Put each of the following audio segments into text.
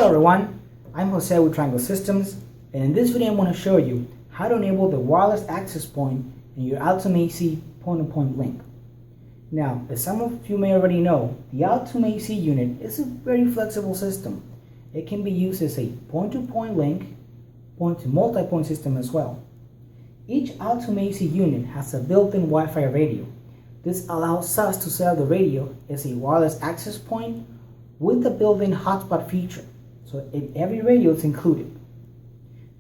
Hello everyone, I'm Jose with Triangle Systems, and in this video I'm going to show you how to enable the wireless access point in your Altum AC point-to-point link. Now, as some of you may already know, the Altum AC unit is a very flexible system. It can be used as a point-to-point link, point-to-multipoint system as well. Each Altum AC unit has a built-in Wi-Fi radio. This allows us to set up the radio as a wireless access point with the built-in hotspot feature, so in every radio is included.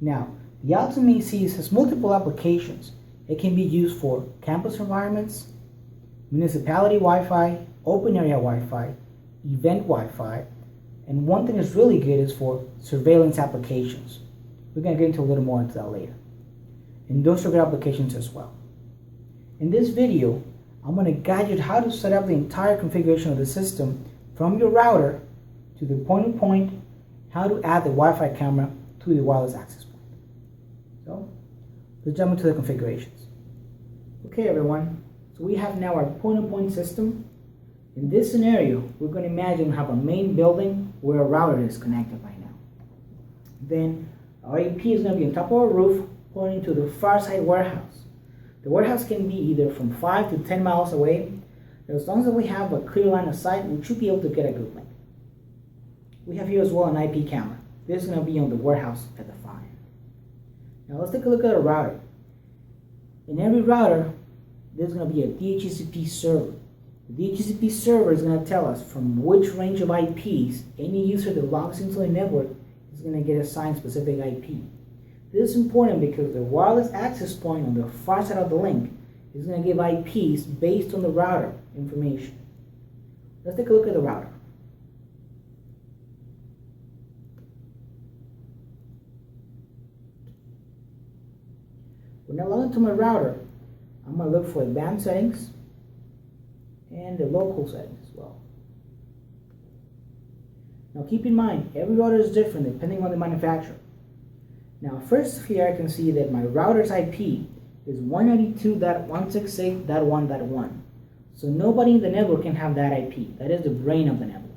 Now, the Altum AC has multiple applications. It can be used for campus environments, municipality Wi-Fi, open area Wi-Fi, event Wi-Fi, and one thing that's really good is for surveillance applications. We're going to get into a little more into that later. And those are good applications as well. In this video, I'm going to guide you to how to set up the entire configuration of the system from your router to the point-to-point, how to add the Wi-Fi camera to the wireless access point. So, let's jump into the configurations. Okay everyone, so we have now our point-to-point system. In this scenario, we're going to imagine we have a main building where a router is connected right now. Then our AP is going to be on top of our roof pointing to the far side warehouse. The warehouse can be either from 5 to 10 miles away. As long as we have a clear line of sight, we should be able to get a good link. We have here as well an IP camera. This is going to be on the warehouse at the far end. Now let's take a look at our router. In every router, there's going to be a DHCP server. The DHCP server is going to tell us from which range of IPs any user that logs into the network is going to get assigned specific IP. This is important because the wireless access point on the far side of the link is going to give IPs based on the router information. Let's take a look at the router. When I log into my router, I'm going to look for advanced settings and the local settings as well. Now keep in mind, every router is different depending on the manufacturer. Now first here I can see that my router's IP is 192.168.1.1. So nobody in the network can have that IP. That is the brain of the network.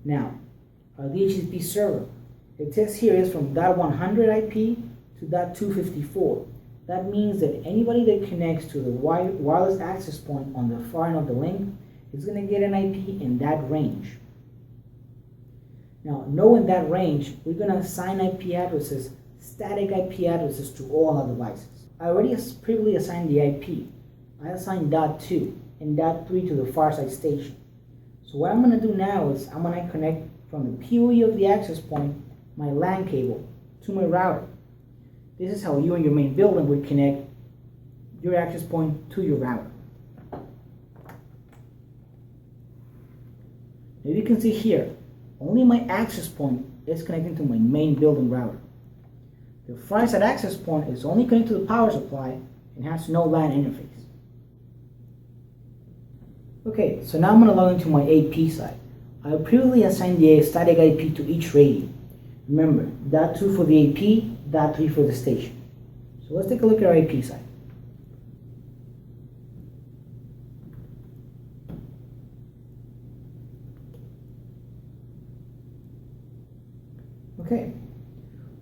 Now, our DHCP server, it says here is from .100 IP to .254. That means that anybody that connects to the wireless access point on the far end of the link is going to get an IP in that range. Now, knowing that range, we're going to assign IP addresses, static IP addresses to all our devices. I already previously assigned the IP. I assigned .2 and .3 to the far side station. So what I'm going to do now is I'm going to connect from the PoE of the access point my LAN cable to my router. This is how you and your main building would connect your access point to your router. Now you can see here, only my access point is connecting to my main building router. The far side access point is only connected to the power supply and has no LAN interface. Okay, so now I'm going to log into my AP side. I previously assigned the static IP to each radio. Remember, .2 for the AP, .3 for the station. So let's take a look at our AP side. Okay,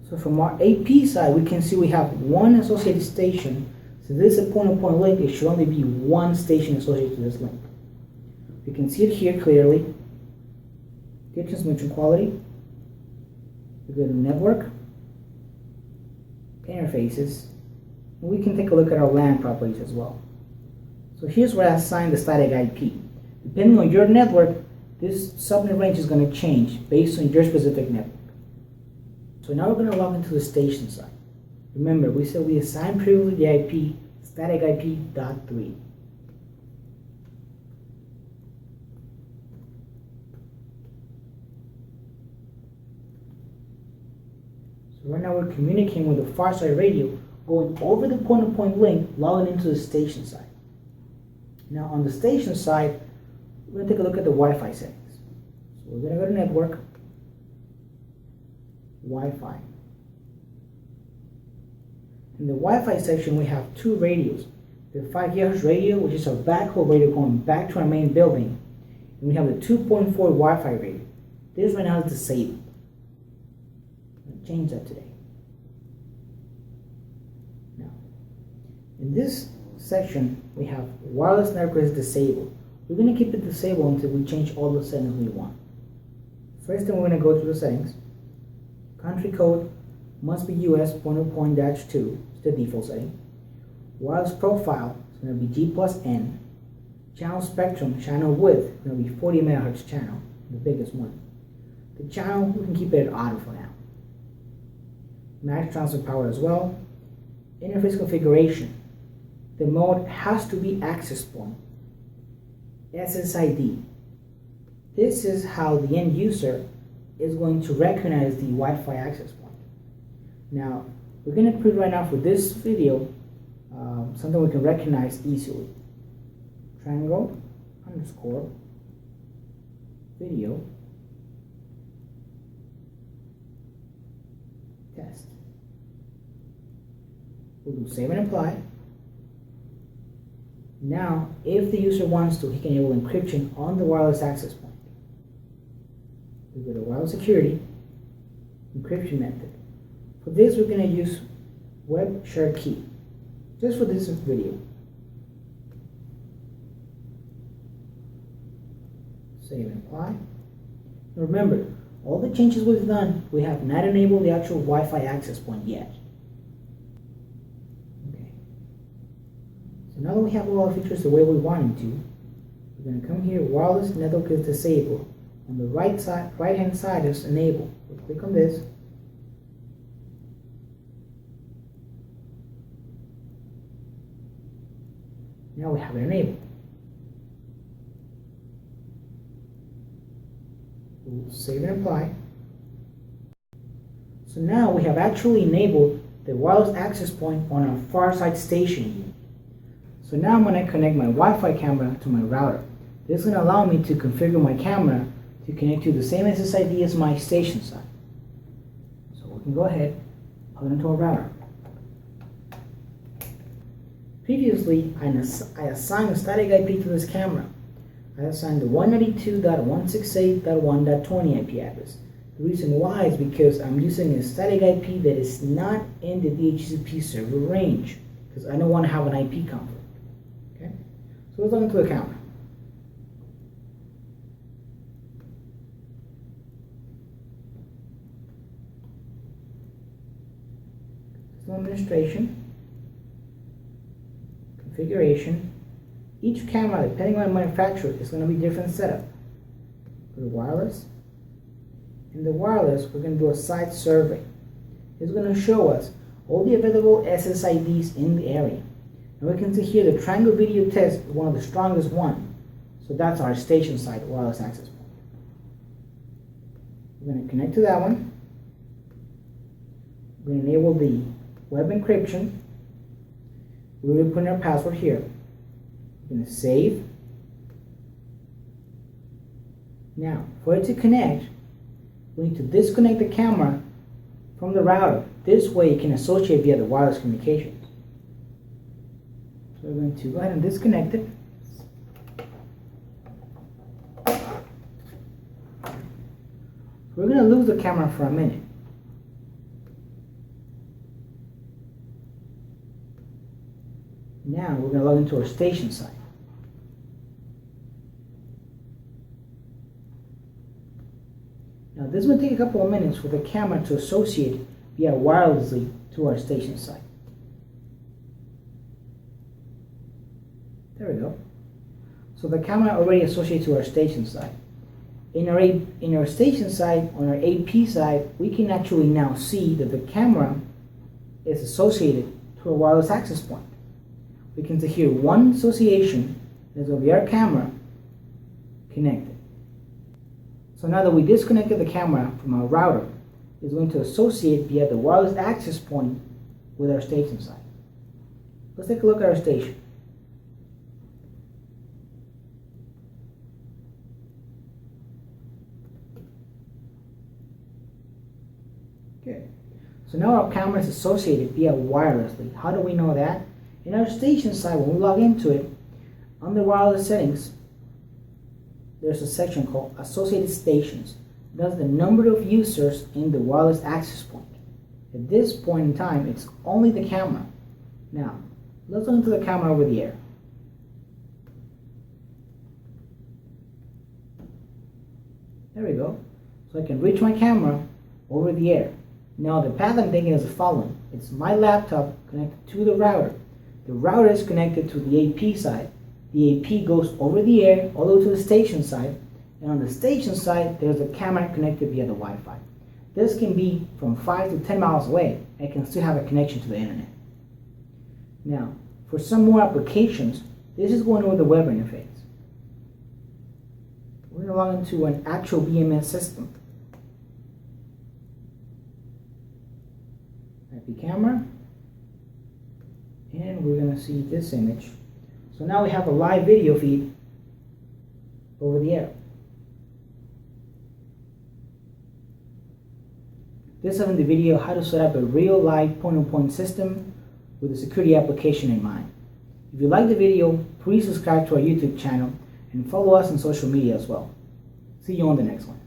so from our AP side, we can see we have one associated station. So this is a point-to-point link. It should only be one station associated to this link. You can see it here clearly. Good transmission quality. We go to network, interfaces, and we can take a look at our LAN properties as well. So here's where I assign the static IP. Depending on your network, this subnet range is going to change based on your specific network. So now we're going to log into the station side. Remember, we said we assigned previously the IP, static IP .3. So right now we're communicating with the far side radio, going over the point-to-point link, logging into the station side. Now on the station side, we're going to take a look at the Wi-Fi settings. So we're going to go to network, Wi-Fi. In the Wi-Fi section, we have two radios. The 5 GHz radio, which is our backhaul radio going back to our main building, and we have the 2.4 Wi-Fi radio. This right now is disabled. change that today. Now, in this section, we have wireless network is disabled. We're going to keep it disabled until we change all the settings we want. First thing, we're going to go to the settings. Country code must be US .0.-2, it's the default setting. Wireless profile is going to be G plus N. Channel spectrum, channel width, is going to be 40 megahertz channel, the biggest one. The channel, we can keep it at auto for now. Max transfer power as well. Interface configuration. The mode has to be access point. SSID. This is how the end user is going to recognize the Wi-Fi access point. Now, we're going to put right now for this video something we can recognize easily. Triangle underscore video test. We'll do save and apply. Now, if the user wants to, he can enable encryption on the wireless access point. We go to wireless security, encryption method. For this, we're going to use web share key, just for this video. Save and apply. Remember, all the changes we've done, we have not enabled the actual Wi-Fi access point yet. Okay. So now that we have all our features the way we want them to, we're going to come here, wireless network is disabled. On the right hand side is enable. We'll click on this. Now we have it enabled. We'll save and apply. So now we have actually enabled the wireless access point on our far side station unit. So now I'm going to connect my Wi-Fi camera to my router. This is going to allow me to configure my camera to connect to the same SSID as my station side. So we can go ahead, plug it into our router. Previously, I assigned a static IP to this camera. I assigned the 192.168.1.20 IP address. The reason why is because I'm using a static IP that is not in the DHCP server range, because I don't want to have an IP conflict. Okay? So let's log into the camera. System administration. Configuration. Each camera, depending on the manufacturer, is going to be different setup. Go to wireless. In the wireless, we're going to do a site survey. It's going to show us all the available SSIDs in the area. And we can see here the triangle video test is one of the strongest one. So that's our station side wireless access point. We're going to connect to that one. We're going to enable the web encryption. We will put in our password here. We're going to save. Now, for it to connect, we need to disconnect the camera from the router. This way it can associate via the wireless communications. So we're going to go ahead and disconnect it. We're going to lose the camera for a minute. Now we're going to log into our station site. Now this will take a couple of minutes for the camera to associate via wirelessly to our station site. There we go. So the camera already associated to our station site. In our station site, on our AP side, we can actually now see that the camera is associated to a wireless access point. We can see here one association is over our camera connected. So now that we disconnected the camera from our router, it's going to associate via the wireless access point with our station site. Let's take a look at our station. Good. So now our camera is associated via wirelessly. How do we know that? In our station site, when we log into it, under wireless settings, there's a section called Associated Stations. That's the number of users in the wireless access point. At this point in time, it's only the camera. Now, let's look into the camera over the air. There we go. So I can reach my camera over the air. Now the path I'm thinking is the following. It's my laptop connected to the router. The router is connected to the AP side. The AP goes over the air all the way to the station side. And on the station side, there's a camera connected via the Wi-Fi. This can be from 5 to 10 miles away and can still have a connection to the internet. Now, for some more applications, this is going over the web interface. We're going to log into an actual VMS system. IP camera. And we're going to see this image. So now we have a live video feed over the air. This is in the video how to set up a real live point-to-point system with a security application in mind. If you like the video, please subscribe to our YouTube channel and follow us on social media as well. See you on the next one.